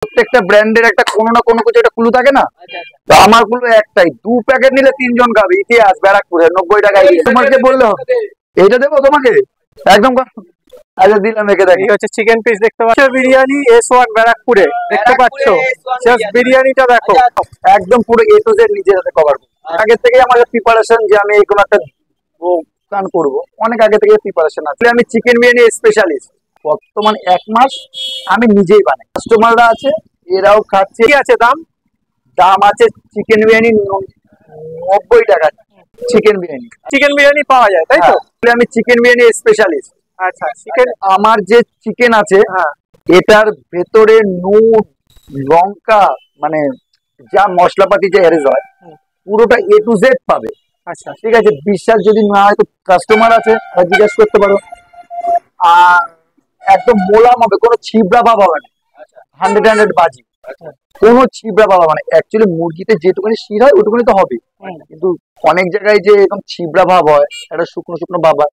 প্রত্যেকটা ব্র্যান্ডের একটা কোনো না কোনো কিছু একটা কুলু থাকে না। তো আমার কুলু একটাই, 2 প্যাকেট নিলে 3 জন খাবে। ইতিহাস ব্যারাকপুরে 90 টাকায়। তোমাকে বললে এইটা দেবো তোমাকে একদম। আচ্ছা দিলাম, একে দেখি হচ্ছে চিকেন পিস দেখতে পাচ্ছ, বিরিয়ানি S1 ব্যারাকপুরে দেখতে পাচ্ছ। জাস্ট বিরিয়ানিটা দেখো, একদম পুরো A to Z নিজের হাতে কভার। আগে থেকে আমার প্রিপারেশন যে আমি এরকম একটা দোকান করব, অনেক আগে থেকে প্রিপারেশন আছে। আমি চিকেন বিরিয়ানি স্পেশালিস্ট। বর্তমান 1 মাস আমি নিজেই বানাই, কাস্টমাররা আছে এরাও খাচ্ছে। কি আছে দাম? দাম আছে চিকেন বিরিয়ানি 90 টাকা। চিকেন বিরিয়ানি পাওয়া যায় তাই তো? আমি চিকেন বিরিয়ানি স্পেশালিস্ট। আচ্ছা, চিকেন আমার যে চিকেন আছে এটার ভেতরে নুন লঙ্কা মানে যা মশলাপাতি যে অ্যারেঞ্জ হয় পুরোটা A to Z পাবে। আচ্ছা ঠিক আছে, বিশ্বাস যদি না হয় তো কাস্টমার আছে জিজ্ঞেস করতে পারো। আর একদম মোলাম হবে, কোনো ছিবড়া ভাব হবে না। 100 বাজি, কোনো ছিবড়া ভাব হবে না। অ্যাকচুয়ালি মুরগিতে যেটুকুনি শির হয় ওটুকুনি তো হবে, কিন্তু অনেক জায়গায় যে এরকম ছিবড়া ভাব হয়, একটা শুকনো শুকনো ভাব হয়,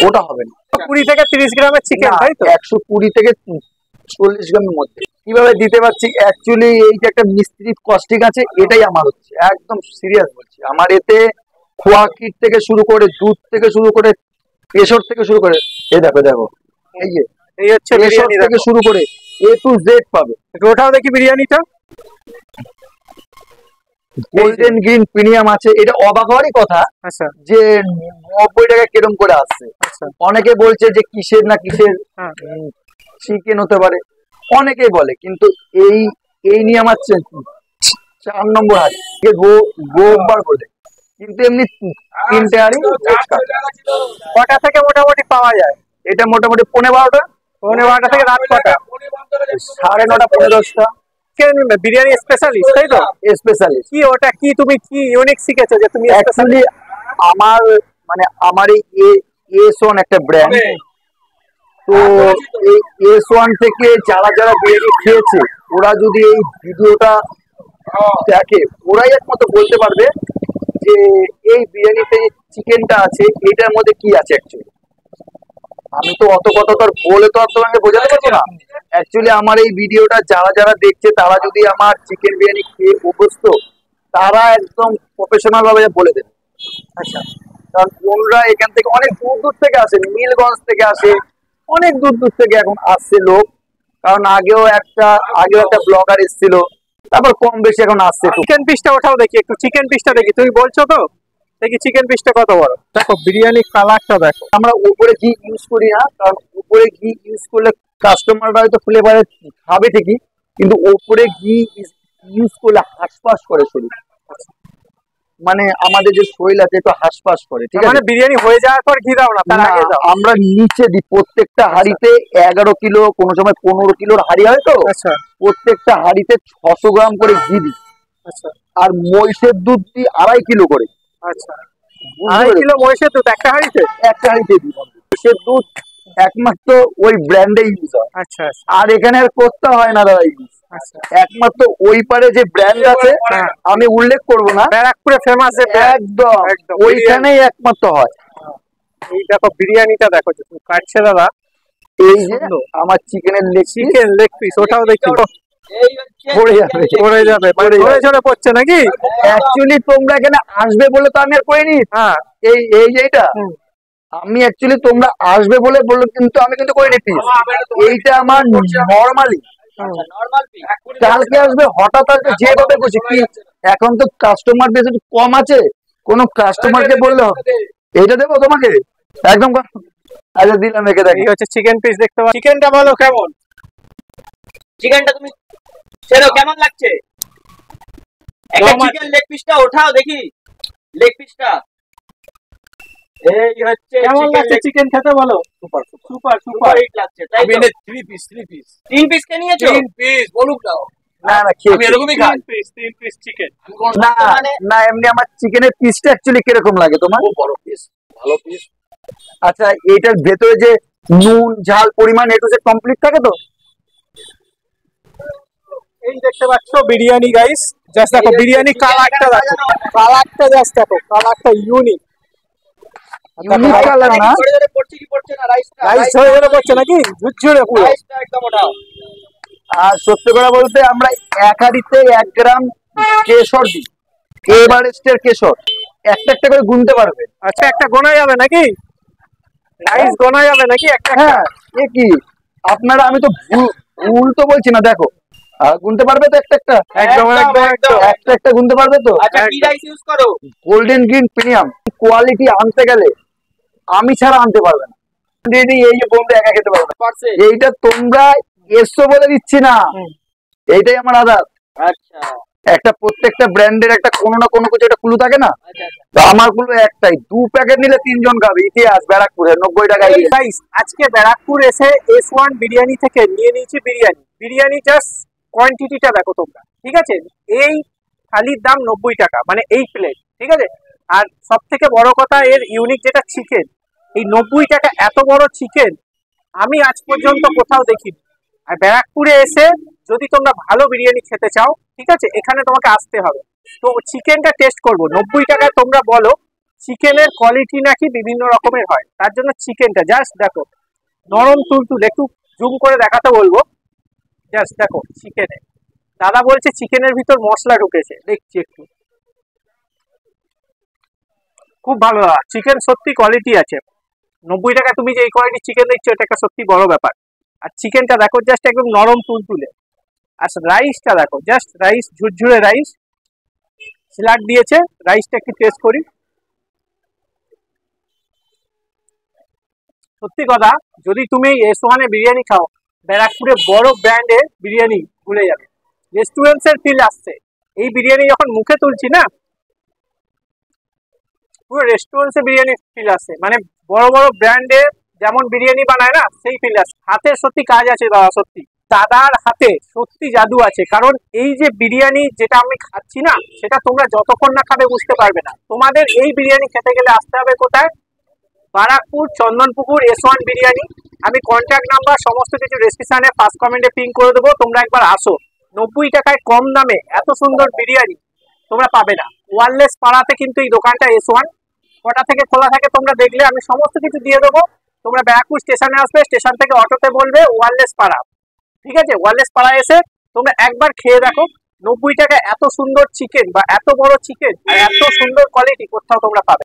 ওটা হবে না। 20 থেকে 30 গ্রামের চিকেন তাই তো? 120 থেকে 40 গ্রামের মধ্যে। কিভাবে দিতে পারছি, অ্যাকচুয়ালি এই যে একটা মিস্ত্রি কস্টিং আছে এটাই আমার হচ্ছে, একদম সিরিয়াস বলছি। আমার এতে খোয়া কিট থেকে শুরু করে, দুধ থেকে শুরু করে, কেশর থেকে শুরু করে, এই দেখো দেখো এই যে এই হচ্ছে বিরিয়ানি থেকে শুরু করে A to Z পাবে। ওটাও দেখি বিরিয়ানিটা, গোল্ডেন গ্রিন প্রিমিয়াম আছে। এটা অবাক হওয়ারই কথা। আচ্ছা, যে 90 টাকা কিরম করে আসছে। অনেকে বলছে যে কিসের না কিসের চিকেন হতে পারে, অনেকেই বলে, কিন্তু এই নিয়ে আমার 4 নম্বর হাড়ি গোবার বলে, কিন্তু এমনি 3টে হাড়ি। কটা থেকে মোটামুটি পাওয়া যায়? এটা মোটামুটি 12:30 থেকে রাত কটা? 9:30 10:30। বিরিয়ানি স্পেশালিস্ট তাই তো? স্পেশালিস্ট কি ওটা, কি তুমি কি ইউনিক শিখেছো যে তুমি? অ্যাকচুয়ালি আমার মানে আমার এই S1 একটা ব্র্যান্ড। তো এই S1 থেকে যারা যারা বিরিয়ানি খেয়েছে ওরা যদি এই ভিডিওটা দেখে ওরাই একমাত্র বলতে পারবে যে এই বিরিয়ানিতে যে চিকেনটা আছে এটার মধ্যে কি আছে। অ্যাকচুয়ালি আমি তো অত কথা তো বলে তো আর তোমাকে বোঝাতে পারবো না। অ্যাকচুয়ালি আমার এই ভিডিওটা যারা যারা দেখছে তারা যদি আমার চিকেন বিরিয়ানি খেয়ে অভ্যস্ত, তারা একদম প্রফেশনাল ভাবে বলে দেবে। আচ্ছা, কারণ ওনরা এখান থেকে অনেক দূর দূর থেকে আসে, নীলগঞ্জ থেকে আসে, অনেক দূর দূর থেকে এখন আসছে লোক। কারণ আগেও একটা ব্লগার এসেছিল, তারপর কম বেশি এখন আসছে। চিকেন পিসটা ওঠাও দেখি, একটু চিকেন পিসটা দেখি। তুমি বলছো তো, দেখি চিকেন পিসটা কত বড়। দেখো বিরিয়ানি কালারটা দেখো। আমরা উপরে ঘি ইউজ করি না, কারণ উপরে ঘি ইউজ করলে কাস্টমাররা হয়তো ফ্লেভারে খাবে ঠিকই, কিন্তু উপরে ঘি ইউজ করলে হাঁসফাঁস করে শরীর। মানে আমাদের যে শরীর আছে একটু হাঁসফাঁস করে। ঠিক আছে, মানে বিরিয়ানি হয়ে যাওয়ার পর ঘি দাও না, তার আগে দাও? আমরা নিচে দিই। প্রত্যেকটা হাঁড়িতে 11 কিলো, কোনো সময় 15 কিলোর হাঁড়ি হয় তো। আচ্ছা, প্রত্যেকটা হাঁড়িতে 600 গ্রাম করে ঘি দিই। আচ্ছা, আর মহিষের দুধ দিই 2.5 কিলো করে। আচ্ছা, 2.5 কিলো মহিষের দুধ একটা হাঁড়িতে? একটা হাঁড়িতে দিই। মহিষের দুধ একমাত্র ওই ব্র্যান্ডে ইউজ হয়। আচ্ছা, আর এখানে আর করতে হয় না দাদা ইউজ। একমাত্র ওই পারে যে ব্র্যান্ড আছে আমি উল্লেখ করব না, ব্যারাকপুরে ফেমাস যে একদম ওইখানেই একমাত্র হয়। এই দেখো বিরিয়ানিটা দেখো যে তুমি কাটছে দাদা। এই যে আমার চিকেনের লেগ পিস, ওটাও দেখি। পড়ে যাবে ঝরে পড়ছে নাকি? অ্যাকচুয়ালি তোমরা এখানে আসবে বলে তো আমি আর করিনি। হ্যাঁ, এইটা আমি অ্যাকচুয়ালি তোমরা আসবে বলে বললো, কিন্তু আমি কিন্তু করিনি পিস। এইটা আমার নরমালি কালকে আসবে, হঠাৎ আসবে, যেভাবে খুশি। কি এখন তো কাস্টমার বেশ একটু কম আছে, কোন কাস্টমারকে বললে হবে এইটা দেবো তোমাকে একদম। আচ্ছা দিলাম, একে দেখি হচ্ছে চিকেন পিস দেখতে পাচ্ছ। চিকেনটা বলো কেমন? চিকেনটা তুমি সেরো কেমন লাগছে? একটা চিকেন লেগ পিসটা ওঠাও দেখি, লেগ পিসটা। এই হচ্ছে কেমন লাগছে চিকেন খেতে বলো? সুপার সুপার সুপার হিট লাগছে তাই তো? 3 পিস 3 পিস কে নিয়েছো? 3 পিস বলুক দাও। না না আমি এরকমই খাই। 3 পিস চিকেন। না না, এমনি আমার চিকেনের পিসটা অ্যাকচুয়ালি কিরকম লাগে তোমার? খুব বড় পিস, ভালো পিস। আচ্ছা, এটার ভেতরে যে নুন ঝাল পরিমাণ একটু যে কমপ্লিট থাকে তো। এই দেখতে পাচ্ছ বিরিয়ানি গাইস, জাস্ট দেখো বিরিয়ানি কালারটা দেখো, কালারটা জাস্ট দেখো, কালারটা ইউনিক। ইউনিক কালার না, পড়ছে কি পড়ছে না? রাইস ঝরে ঝরে পড়ছে নাকি? ঝুরঝুরে পুরো রাইসটা একদম ওঠাও। আর সত্যি কথা বলতে আমরা এক হাঁড়িতে 1 গ্রাম কেশর দিই, এভারেস্টের কেশর, একটা একটা করে গুনতে পারবে। আচ্ছা, একটা গোনা যাবে নাকি? রাইস গোনা যাবে নাকি একটা? হ্যাঁ, এ কি আপনারা, আমি তো ভুল তো বলছি না, দেখো গুনতে পারবে তো একটা একটা? একদম একদম একদম। একটা একটা গুনতে পারবে তো? আচ্ছা, কি রাইস ইউজ করো? Golden green premium. কোয়ালিটি আনতে গেলে আমি ছাড়া আনতে পারবে না। এই যে বোম্বে একা খেতে পারবে না। এইটা তোমরা এসো বলে দিচ্ছি না, এইটাই আমার আদার। আচ্ছা একটা প্রত্যেকটা ব্র্যান্ডের একটা কোনো না কোনো কিছু একটা ক্লু থাকে না, আচ্ছা আচ্ছা। তো আমার ক্লু একটাই, 2 প্যাকেট নিলে 3 জন খাবে। ইতিহাস ব্যারাকপুরে 90 টাকায়। গাইস, আজকে ব্যারাকপুর এসে S1 বিরিয়ানি থেকে নিয়ে নিয়েছি বিরিয়ানি জাস্ট কোয়ান্টিটিটা দেখো তোমরা, ঠিক আছে? এই থালির দাম 90 টাকা, মানে এই প্লেট, ঠিক আছে? আর সব থেকে বড় কথা, এর ইউনিক যেটা চিকেন, এই 90 টাকা এত বড় চিকেন আমি আজ পর্যন্ত কোথাও দেখিনি। আর ব্যারাকপুরে এসে যদি তোমরা ভালো বিরিয়ানি খেতে চাও, ঠিক আছে, এখানে তোমাকে আসতে হবে। তো চিকেনটা টেস্ট করবো 90 টাকায়। তোমরা বলো চিকেনের কোয়ালিটি নাকি বিভিন্ন রকমের হয়, তার জন্য চিকেনটা জাস্ট দেখো, নরম তুলতুল। একটু জুম করে দেখাতে বলবো, জাস্ট দেখো চিকেনে। দাদা বলছে চিকেনের ভিতর মশলা ঢুকেছে, দেখছি একটু। খুব ভালো দাদা, চিকেন সত্যি কোয়ালিটি আছে। 90 টাকা তুমি যে এই কোয়ালিটির চিকেন দিচ্ছ, এটা একটা সত্যি বড় ব্যাপার। আর চিকেনটা দেখো জাস্ট একদম নরম তুলতুলে। আর রাইসটা দেখো, জাস্ট রাইস, ঝুরঝুরে রাইস, স্যালাড দিয়েছে। রাইসটা একটু টেস্ট করি। সত্যি কথা, যদি তুমি S1 এ বিরিয়ানি খাও, ব্যারাকপুরে বড় ব্র্যান্ডের বিরিয়ানি ভুলে যাবে। রেস্টুরেন্টসের ফিল আসছে এই বিরিয়ানি যখন মুখে তুলছি না, পুরো রেস্টুরেন্টসে বিরিয়ানি ফিল আসছে। মানে বড় বড় ব্র্যান্ডে যেমন বিরিয়ানি বানায় না, সেই ফিল আসছে। হাতের সত্যি কাজ আছে দাদা, সত্যি দাদার হাতে সত্যি জাদু আছে। কারণ এই যে বিরিয়ানি যেটা আমি খাচ্ছি না, সেটা তোমরা যতক্ষণ না খাবে বুঝতে পারবে না। তোমাদের এই বিরিয়ানি খেতে গেলে আসতে হবে কোথায়? বারাকপুর চন্দনপুকুর S1 বিরিয়ানি। আমি কন্ট্যাক্ট নাম্বার সমস্ত কিছু ডেসক্রিপশনে ফার্স্ট কমেন্টে পিন করে দেবো। তোমরা একবার আসো, 90 টাকায় কম দামে এত সুন্দর বিরিয়ানি তোমরা পাবে না। ওয়ারলেস পাড়াতে কিন্তু এই দোকানটা S1 কটা থেকে খোলা থাকে তোমরা দেখলে আমি সমস্ত কিছু দিয়ে দেবো। তোমরা ব্যারাকপুর স্টেশনে আসবে, স্টেশন থেকে অটোতে বলবে ওয়ারলেস পাড়া, ঠিক আছে? ওয়ারলেস পাড়া এসে তোমরা একবার খেয়ে দেখো, 90 টাকায় এত সুন্দর চিকেন বা এত বড় চিকেন আর এত সুন্দর কোয়ালিটি কোথাও তোমরা পাবে।